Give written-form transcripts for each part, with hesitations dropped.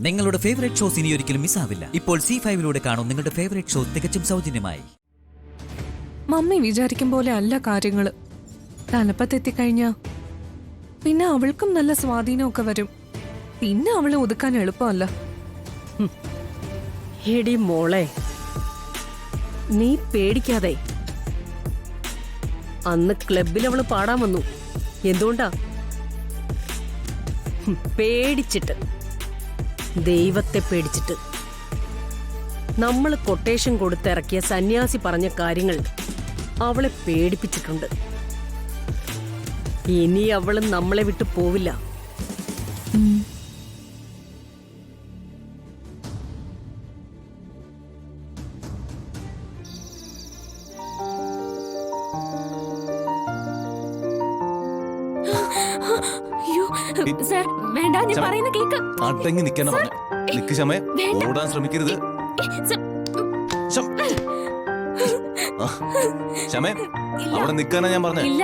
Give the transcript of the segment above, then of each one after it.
നിങ്ങളുടെ favourite shows ഇനി ഒരിക്കലും മിസ്സാവില്ല. ഇപ്പോൾ C5 കാണും നിങ്ങളുടെ ഫേവറേറ്റ് ഷോ തികച്ചും സൗജന്യമായി. മമ്മി വിചാരിക്കും പോലെ അല്ല കാര്യങ്ങള്. തലപ്പത്തെത്തിക്കഴിഞ്ഞാ പിന്നെ അവൾക്കും നല്ല സ്വാധീനമൊക്കെ വരും. പിന്നെ അവളെ ഒതുക്കാൻ എളുപ്പമല്ല. എടി മോളെ, നീ പേടിക്കാതെ. അന്ന് ക്ലബിൽ അവള് പാടാൻ വന്നു. എന്തുകൊണ്ടാ? പേടിച്ചിട്ട്, ദൈവത്തെ പേടിച്ചിട്ട്. നമ്മൾ കൊട്ടേഷൻ കൊടുത്തിറക്കിയ സന്യാസി പറഞ്ഞ കാര്യങ്ങൾ അവളെ പേടിപ്പിച്ചിട്ടുണ്ട്. ഇനി അവള് നമ്മളെ വിട്ടു പോവില്ല. അടങ്ങി നിൽക്കാൻ പറഞ്ഞു. നിക്ക് ശമേ, ഓടാൻ ശ്രമിക്കരുത്. ശമേ, അവിടെ നിൽക്കാനാ ഞാൻ പറഞ്ഞത്. ഇല്ല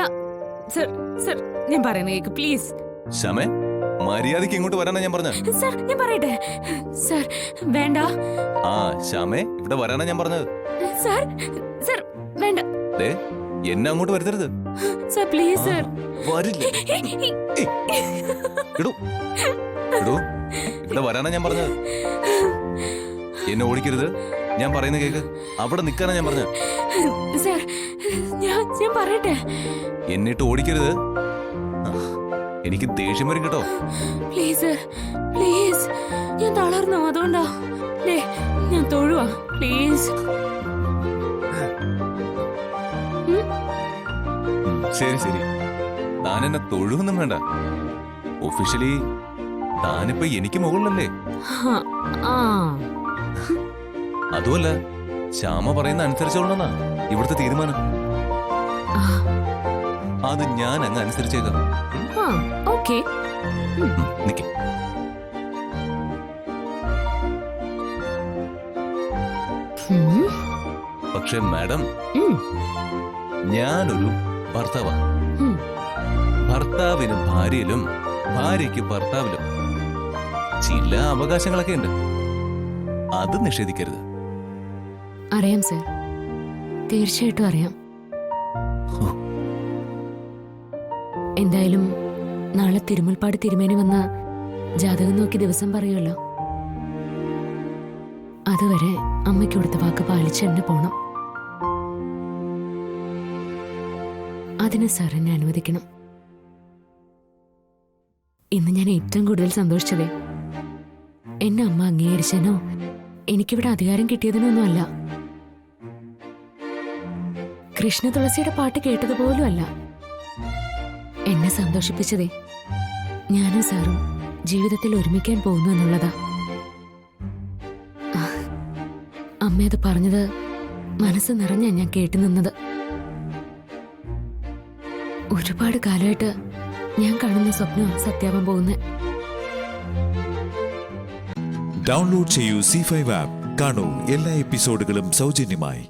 സർ, സർ ഞാൻ പറയുന്നത് കേക്ക് പ്ലീസ്. ശമേ, മര്യാദയ്ക്ക് ഇങ്ങോട്ട് വരാനാ ഞാൻ പറഞ്ഞത്. സർ ഞാൻ പറയട്ടെ. സർ വേണ്ട. ആ ശമേ, ഇവിടെ വരാനാ ഞാൻ പറഞ്ഞത്. സർ, സർ വേണ്ട. എന്നെ അങ്ങോട്ട് വരുത്തരുത്. Sir please sir. വരില്ല. ഇവിടെ വരാനാ ഞാൻ പറഞ്ഞത്. എന്നെ ഓടിക്കരുത്. ഞാൻ പറയുന്ന കേക്ക്. അവിടെ നിൽക്കാനാ ഞാൻ പറഞ്ഞത്. സർ ഞാൻ പറയട്ടെ. എന്നിട്ട് ഓടിക്കരുത്. എനിക്ക് ദേഷ്യം വരും കേട്ടോ. Please sir, please. ഞാൻ തളർന്നു, അതുകൊണ്ടാ. ഞാൻ തൊഴുവാ, പ്ലീസ്. ശരി ശരി, താൻ എന്നെ തൊഴുവൊന്നും വേണ്ട. ഒഫീഷ്യലി താനിപ്പോ എനിക്ക് മുകളിലല്ലേ. അതുമല്ല, ശ്യാമ പറയുന്ന അനുസരിച്ചോളന്നാ ഇവിടുത്തെ തീരുമാനം. അത് ഞാൻ അങ്ങ് അനുസരിച്ചേക്കാം. നിക്ക്. പക്ഷെ മാഡം, ഞാനൊരു ഭർത്താവാണ്. ഭർത്താവിനും ഭാര്യയിലും ഭാര്യയ്ക്ക് ഭർത്താവിലും ചില അവകാശങ്ങളൊക്കെ ഉണ്ട്. അത് നിഷേധിക്കരുത്. അറിയാം സർ, തീർച്ചയായിട്ടും അറിയാം. എന്തായാലും നാളെ തിരുമുൽപ്പാട് തിരുമേനി വന്ന ജാതകം നോക്കി ദിവസം പറയുമല്ലോ. അതുവരെ അമ്മയ്ക്ക് കൊടുത്ത വാക്ക് പാലിച്ച് തന്നെ പോണം. അതിന് സാർ എന്നെ അനുവദിക്കണം. ഇന്ന് ഞാൻ ഏറ്റവും കൂടുതൽ സന്തോഷിച്ചതേ എന്നെ അമ്മ അംഗീകരിച്ചതിനോ എനിക്കിവിടെ അധികാരം കിട്ടിയതിനോ ഒന്നും അല്ല. കൃഷ്ണ തുളസിയുടെ പാട്ട് കേട്ടതുപോലും അല്ല. എന്നെ സന്തോഷിപ്പിച്ചതേ ഞാനും സാറും ജീവിതത്തിൽ ഒരുമിക്കാൻ പോകുന്നു എന്നുള്ളതാ. അമ്മ അത് പറഞ്ഞത് മനസ്സ് നിറഞ്ഞ ഞാൻ കേട്ടു നിന്നത്. ഒരുപാട് കാലമായിട്ട് ഞാൻ കാണുന്ന സ്വപ്നം സത്യാവാൻ പോകുന്നത്. ഡൗൺലോഡ് ചെയ്യൂ C5 ആപ്പ്. കാണൂ എല്ലാ എപ്പിസോഡുകളും സൗജന്യമായി.